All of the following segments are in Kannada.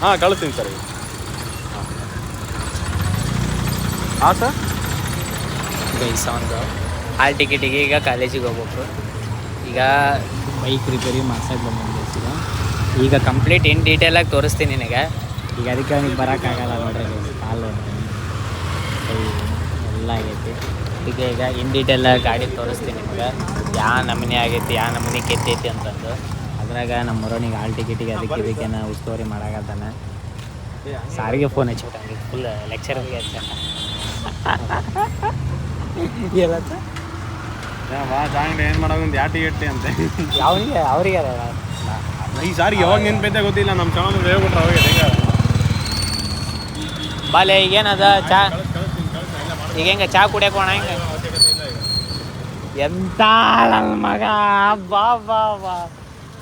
ಹಾಂ ಕಳಿಸ್ತೀನಿ ಸರ್. ಹಾಂ ಸರ್. ಗೈಸ್ ಒಂದು ಹಾಲ್ ಟಿಕೆಟಿಗೆ ಈಗ ಕಾಲೇಜಿಗೆ ಹೋಗ್ಬೇಕು. ಈಗ ಬೈಕ್ ರಿಪೇರಿ ಮಾಡ್ಸಕ್ಕೆ ಬಂದಿದ್ದೀಗ. ಈಗ ಕಂಪ್ಲೀಟ್ ಇನ್ ಡೀಟೇಲಾಗಿ ತೋರಿಸ್ತೀನಿ ನಿನಗೆ. ಈಗ ಅದಕ್ಕೆ ಅವ್ನಿಗೆ ಬರೋಕ್ಕಾಗಲ್ಲ ನೋಡ್ರಿ. ಕಾಲು ಎಲ್ಲ ಆಗೈತಿ. ಈಗ ಇನ್ ಡೀಟೇಲ್ ಗಾಡಿ ತೋರಿಸ್ತೀನಿ ನಿಮಗೆ, ಯಾವ ನಮೂನೆ ಆಗೈತಿ, ಯಾವ ನಮೂನೆ ಕೆತ್ತೈತಿ ಅಂತಂದು. ಅದ್ರಾಗ ನಮ್ಮ ಮರೋನಿಗೆ ಹಾಲ್ ಟಿಕೆಟಿಗೆ ಅದಕ್ಕೆ ಇದಕ್ಕೇನ ಉಸ್ತುವಾರಿ ಮಾಡಾಕತ್ತಾನೆ. ಸಾರಿಗೆ ಫೋನ್ ಹಚ್ಬಿಟ್ಟಾನೆ, ಫುಲ್ ಲೆಕ್ಚರ್ಗೆ ಹಚ್ಚಾನ. ಏನಂತ ಏನು ಮಾಡೋದು ಯಾವ ಟಿಕೆಟ್ ಅಂತ ಯಾವನಿಗೆ ಅವ್ರಿಗೆ ಈ ಸಾರಿಗೆ ಯಾವಾಗ ನೆನ್ಪೈತೆ ಗೊತ್ತಿಲ್ಲ. ನಮ್ಮ ಚಾನಲ್ ಹೇಳ್ಬಿಟ್ರೆ ಅವಾಗ ಹೆಂಗ ಬಾಲೆ ಈಗೇನದ ಚಾ ಈಗ ಹೆಂಗೆ ಚಾ ಕುಡಿಯಕ್ಕೆ ಹೋಣ ಹೆಂಗೆ ಎಂತ ನನ್ನ ಮಗ ಬಾ ಬಾ ಬಾ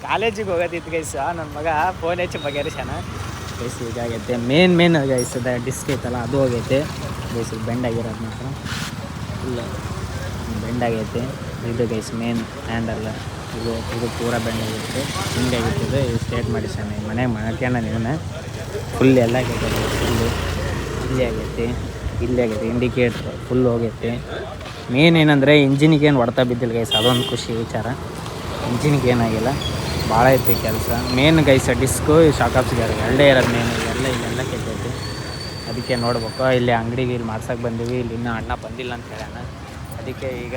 ಕಾಲೇಜಿಗೆ ಹೋಗೋದಿತ್ತು ಗೈಸ. ನನ್ನ ಮಗ ಫೋನ್ ಹಚ್ಚಿ ಬಗೆಹರಿಸ್ಯಾನ ಗೈಸ್. ಈಗ ಆಗೈತೆ ಮೇನ್ ಗೈಸದ ಡಿಸ್ಕ್ ಐತಲ್ಲ ಅದು ಹೋಗೈತೆ ಗೈಸ್. ಬೆಂಡ್ ಆಗಿರೋದು ಮಾತ್ರ ಇಲ್ಲ ಬೆಂಡ್ ಆಗೈತೆ. ಇದು ಗೈಸ್ ಮೇನ್ ಹ್ಯಾಂಡಲ್ಲ ಇದು ಪೂರ ಬೆಂಡ್ ಆಗೈತೆ. ಹಿಂಗಾಗಿರ್ತದೆ ಇದು ಸ್ಟೇಟ್ ಮಾಡಿಸ್ಯಾನೆ ಮನೆಗೆ ಮಾಡ್ಕೊಂಡ ನೀವನ್ನ ಫುಲ್ ಎಲ್ಲ ಆಗೈತೆ. ಫುಲ್ಲು ಇಲ್ಲಿ ಆಗೈತೆ, ಇಲ್ಲಿ ಆಗೈತೆ, ಇಂಡಿಕೇಟ್ರ್ ಫುಲ್ ಹೋಗೈತೆ. ಮೇನ್ ಏನಂದರೆ ಇಂಜಿನಿಗೆ ಏನು ಹೊಡ್ತಾ ಬಿದ್ದಿಲ್ಲ ಗೈಸ್, ಅದೊಂದು ಖುಷಿ ವಿಚಾರ. ಇಂಜಿನಿಗೆ ಏನಾಗಿಲ್ಲ, ಭಾಳ ಐತಿ ಕೆಲಸ. ಮೇನ್ ಗೈಸ ಡಿಸ್ಕು ಶಾಕ್ ಆಫ್ಸ್ಗಾರ ಎರಡೇ ಇರೋದು ಮೇನ್. ಇಲ್ಲೆಲ್ಲ ಕೆಟ್ಟೈತಿ. ಅದಕ್ಕೆ ನೋಡ್ಬೇಕು. ಇಲ್ಲಿ ಅಂಗಡಿಗೆ ಇಲ್ಲಿ ಮಾಡ್ಸೋಕೆ ಬಂದೀವಿ. ಇಲ್ಲಿ ಇನ್ನೂ ಅಣ್ಣ ಬಂದಿಲ್ಲ ಅಂತ ಹೇಳ್ಯಾನ. ಅದಕ್ಕೆ ಈಗ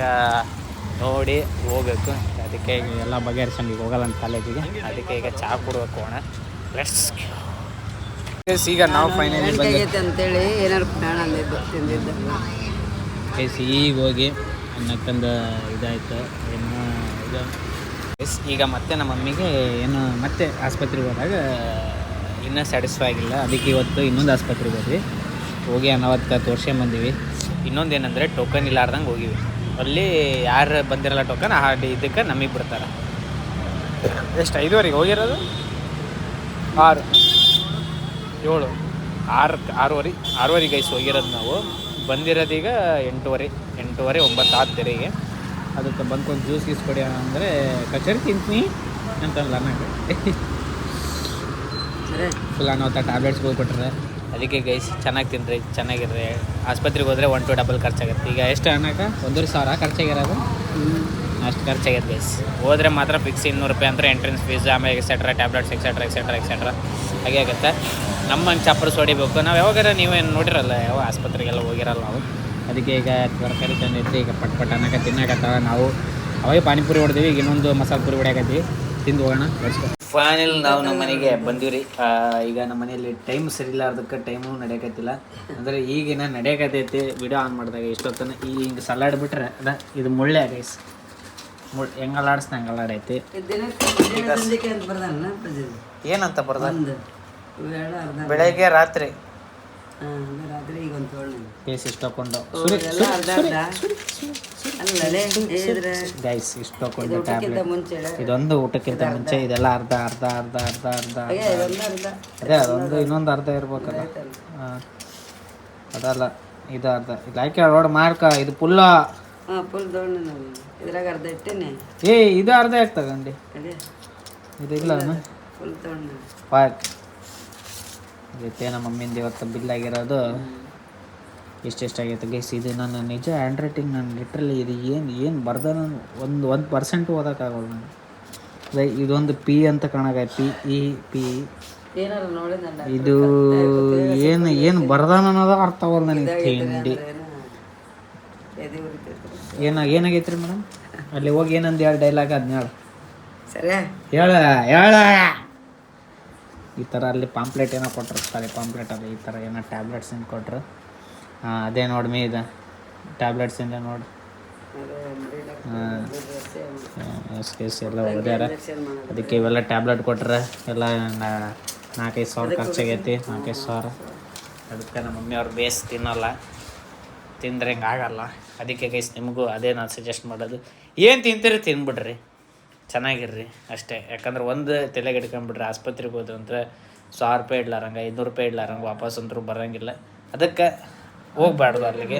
ನೋಡಿ ಹೋಗ್ಬೇಕು. ಅದಕ್ಕೆ ಎಲ್ಲ ಬಗೆಹರಿಸ್ಕೊಂಡು ಈಗ ಹೋಗಲ್ಲ ಅಂತ ಕಾಲೇಜಿಗೆ. ಅದಕ್ಕೆ ಈಗ ಚಹಾ ಕುಡ್ಬೇಕು ಅಣ್ಣ. ಲೆಟ್ಸ್ ಈಗ ನಾವು ಫೈನಲಿ ಅಂತೇಳಿ ಏನಾರು ಪ್ರಾಣ ತಿಂದಿದ್ದಲ್ಲ ಎಸ್. ಈಗ ಹೋಗಿ ಅನ್ನಕ್ಕಂದು ಇದಾಯ್ತು ಏನು ಇದು ಎಸ್. ಈಗ ಮತ್ತೆ ನಮ್ಮ ಮಮ್ಮಿಗೆ ಏನು ಮತ್ತೆ ಆಸ್ಪತ್ರೆಗೆ ಹೋದಾಗ ಇನ್ನೂ ಸ್ಯಾಟಿಸ್ಫೈ ಆಗಿಲ್ಲ. ಅದಕ್ಕೆ ಇವತ್ತು ಇನ್ನೊಂದು ಆಸ್ಪತ್ರೆಗೆ ಹೋಗಿ ಅನಾವತ್ತ ತೋರ್ಸ್ಕೊಂಬಂದೀವಿ. ಇನ್ನೊಂದು ಏನಂದರೆ ಟೋಕನ್ ಇಲ್ಲಾರ್ದಂಗೆ ಹೋಗಿವಿ. ಅಲ್ಲಿ ಯಾರು ಬಂದಿರಲ್ಲ ಟೋಕನ್ ಇದಕ್ಕೆ ನಮಗೆ ಬಿಡ್ತಾರೆ. ಎಷ್ಟು 5:15 ಹೋಗಿರೋದು 6 7 6:30 ಗೈಸ್ ಹೋಗಿರೋದು ನಾವು. ಬಂದಿರೋದೀಗ 8:30 9 ಆದ ತೆರಿಗೆ. ಅದಕ್ಕೆ ಬಂದ್ಕೊಂಡು ಜ್ಯೂಸ್ ಗೀಸ್ ಕೊಡಿ ಅಂದರೆ ಕಚೇರಿ ತಿಂತೀನಿ ಅಂತಲ್ಲ ಅನ್ನಕ್ಕೆ ಫುಲ್ ಅನ್ನೋತ್ತ ಟ್ಯಾಬ್ಲೆಟ್ಸ್ಗಳು ಕೊಟ್ಟರೆ. ಅದಕ್ಕೆ ಗೈಸ್ ಚೆನ್ನಾಗಿ ತಿನ್ನಿರಿ, ಚೆನ್ನಾಗಿರ್ರಿ. ಆಸ್ಪತ್ರೆಗೆ ಹೋದರೆ 1 to ಡಬಲ್ ಖರ್ಚಾಗತ್ತೆ. ಈಗ ಎಷ್ಟು ಅನ್ನಕ್ಕೆ 1,000 ಖರ್ಚಾಗಿರೋದು, ಅಷ್ಟು ಖರ್ಚಾಗೈತೆ ಗೈಸ್. ಹೋದರೆ ಮಾತ್ರ ಫಿಕ್ಸ್ ₹200 ಅಂದರೆ ಎಂಟ್ರೆನ್ಸ್ ಫೀಸ್, ಆಮೇಲೆ ಎಕ್ಸೆಟ್ರಾ ಟ್ಯಾಬ್ಲೆಟ್ಸ್ ಎಕ್ಸೆಟ್ರಾ ಹಾಗೆ ಆಗುತ್ತೆ. ನಮ್ಮ ಚಾಪರ್ಸ್ ಹೊಡಿಬೇಕು ನಾವು. ಯಾವಾಗಾರ ನೀವೇನು ನೋಡಿರಲ್ಲ, ಯಾವ ಆಸ್ಪತ್ರೆಗೆಲ್ಲ ಹೋಗಿರಲ್ಲ ನಾವು. ಅದಕ್ಕೆ ಈಗ ತರಕಾರಿ ತಂದಿದ್ರಿ. ಈಗ ಪಟ್ ಅನ್ನಕ್ಕೆ ತಿನ್ನಕತ್ತಾವ. ನಾವು ಅವಾಗ ಪಾನಿಪುರಿ ಹೊಡೆದಿವಿ, ಈಗ ಇನ್ನೊಂದು ಮಸಾಲೆ ಪುರಿ ಹೊಡ್ಯಾಕತ್ತೀವಿ. ತಿಂದು ಹೋಗೋಣ ಬಡ್ಸ್ಕೊ. ಫೈನಲ್ ನಾವು ನಮ್ಮ ಮನೆಗೆ ಬಂದೀವಿ. ಈಗ ನಮ್ಮ ಮನೆಯಲ್ಲಿ ಟೈಮ್ ಸರಿ ಇಲ್ಲಾರ್ದಕ್ಕೆ ಟೈಮು ನಡೆಯಕತ್ತಿಲ್ಲ. ಅಂದರೆ ಈಗಿನ ನಡೆಯಕತ್ತೈತಿ. ವಿಡಿಯೋ ಆನ್ ಮಾಡಿದಾಗ ಇಷ್ಟೊತ್ತನ ಈ ಹಿಂಗೆ ಸಲಾಡ್ ಬಿಟ್ರೆ ಇದು ಮುಳ್ಳೆ ಗೈಸ್. ಹೆಂಗೆ ಅಲ್ಲಾಡಿಸ್ತಾ ಹಂಗೆ ಅಲ್ಲಾಡೈತಿ. ಏನಂತ ಬರ್ದ ಬೆಳಗ್ಗೆ ರಾತ್ರಿ ಕೇಸ್ ಇಷ್ಟೊಂದು ಗೈಸ್ ಇಷ್ಟೊಂದು ಟ್ಯಾಬ್ಲೆಟ್. ಇದೊಂದು ಊಟಕ್ಕಿಂತ ಮುಂಚೆ ಇದೆಲ್ಲ ಅರ್ಧ ಅದೇ ಅದೊಂದು ಇನ್ನೊಂದು ಅರ್ಧ ಇರ್ಬೇಕಲ್ಲ. ಅದಲ್ಲ ಇದು ಅರ್ಧ. ಇದು ಹಾಕಿ ರೋಡ್ ಮಾಡ್ಕ. ಇದು ಫುಲ್ಲ ಇದ್ರಾಗ ಅರ್ಧ ಇಟ್ಟೇನೆ. ಇದು ಅರ್ಧ ಯಾಕೆ ತಗೊಂಡು ಇದು ಇಲ್ಲ ಪಾಕ್ ಜೊತೆ ನಮ್ಮ ಮಮ್ಮಿಂದ ಇವತ್ತು ಬಿಲ್ ಆಗಿರೋದು ಎಷ್ಟೆಷ್ಟಾಗೈತೆ ಗೈಸ್. ಇದು ನನ್ನ ನಿಜ ಹ್ಯಾಂಡ್ ರೈಟಿಂಗ್. ನಾನು ಲಿಟ್ರಲಿ ಇದು ಏನು ಬರ್ದ ನಾನು 1% ಓದೋಕ್ಕಾಗಲ್ಲ ನಾನು. ಇದೊಂದು ಪಿ ಅಂತ ಕಾಣಾಗೈತಿ. ಪಿ ಇದು ಏನು ಬರ್ದಾನ ಅನ್ನೋದು ಅರ್ಥ ಆಗಲ್ಲ ನನಗೆ. ತಿಂಡಿ ಏನಾಗೈತ್ರಿ ಮೇಡಮ್? ಅಲ್ಲಿ ಹೋಗಿ ಏನಂದು ಹೇಳಿ ಡೈಲಾಗ್ ಅದನ್ನ ಹೇಳು. ಸರಿ ಹೇಳ ಈ ಥರ ಅಲ್ಲಿ ಪಾಂಪ್ಲೆಟ್ ಏನೋ ಕೊಟ್ಟರು. ಸಾರಿ ಪಾಂಪ್ಲೆಟ್ ಅಲ್ಲ, ಈ ಥರ ಏನೋ ಟ್ಯಾಬ್ಲೆಟ್ಸ್ ಏನು ಕೊಟ್ಟರು. ಅದೇ ನೋಡಿ ಮೀ ಇದು ಟ್ಯಾಬ್ಲೆಟ್ಸಿಂದ ನೋಡಿ. ಎಸ್ ಎಲ್ಲ ಓದ್ಯಾರ. ಅದಕ್ಕೆ ಇವೆಲ್ಲ ಟ್ಯಾಬ್ಲೆಟ್ ಕೊಟ್ರೆ ಎಲ್ಲ 4-5 ಸಾವಿರ ಖರ್ಚಾಗೈತಿ. 4-5 ಸಾವಿರ. ಅದಕ್ಕೆ ನಮ್ಮ ಮಮ್ಮಿಯವ್ರು ಬೇಸ್ ತಿನ್ನಲ್ಲ, ತಿಂದರೆ ಹಿಂಗೆ ಆಗಲ್ಲ. ಅದಕ್ಕೆ ಗೈಸ್ ನಿಮಗೂ ಅದೇ ನಾನು ಸಜೆಸ್ಟ್ ಮಾಡೋದು, ಏನು ತಿಂತೀರಿ ತಿಂದ್ಬಿಡ್ರಿ, ಚೆನ್ನಾಗಿರ್ರಿ ಅಷ್ಟೇ. ಯಾಕಂದ್ರೆ ಒಂದು ತಲೆಗೆ ಇಟ್ಕೊಂಡ್ಬಿಟ್ರೆ ಆಸ್ಪತ್ರೆಗೆ ಹೋದು ಅಂದರೆ ₹100 ಇಡ್ಲಾರಂಗೆ, ₹500 ಇಡ್ಲಾರಂಗೆ ವಾಪಸ್ ಅಂತರೂ ಬರೋಂಗಿಲ್ಲ. ಅದಕ್ಕೆ ಹೋಗ್ಬಾರ್ದು ಅಲ್ಲಿಗೆ.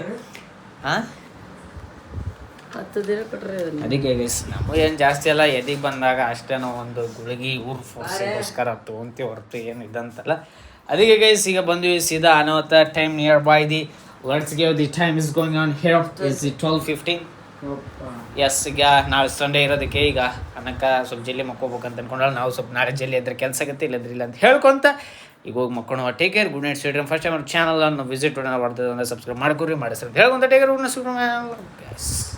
10 ದಿನ ಕೊಟ್ಟರೆ ಅದಕ್ಕೆ ಗೈಸ್ ನಮಗೂ ಏನು ಜಾಸ್ತಿ ಅಲ್ಲ. ಎದಿಗೆ ಬಂದಾಗ ಅಷ್ಟೇ ನಾವು ಒಂದು ಗುಳಿಗೆ ಊರು ಫೋರ್ಸಿಗೋಸ್ಕರ ತೊಗೊಂತೀವಿ ಹೊರತು ಏನು ಇದಂತಲ್ಲ. ಅದಕ್ಕೆ ಗೈಸ್ ಈಗ ಬಂದ್ವಿ ಸೀದಾ ಅನಾವತ್ತ time nearby the let's give the time is going on here is 12:15. Yes, ಈಗ ನಾಳೆ ಸಂಡೇ ಇರೋದಕ್ಕೆ ಈಗ ಅನ್ನಕ್ಕೆ ಸ್ವಲ್ಪ ಜಲ್ದಿ ಮಕ್ಕೋಬೇಕಂತ ಅನ್ಕೊಂಡಾಳ. ನಾವು ಸ್ವಲ್ಪ ನಾಳೆ ಜಲ್ದಿ ಇದ್ರೆ ಕೆಲಸ ಆಗುತ್ತೆ, ಇಲ್ಲಂದ್ರೆ ಇಲ್ಲ ಅಂತ ಹೇಳ್ಕೊಂತ ಈಗ ಹೋಗಿ ಮಕ್ಕಳು. Take care, good night, sweet. First time channel ಅನ್ನು ವಿಸಿಟ್ ಬರ್ತದೆ ಅಂದರೆ ಸಬ್ಸ್ಕ್ರೈಬ್ ಮಾಡ್ಕೊರಿ, ಮಾಡಿಸ್ರಿ ಹೇಳ್ಕೊಂತ take care, good night, sweet.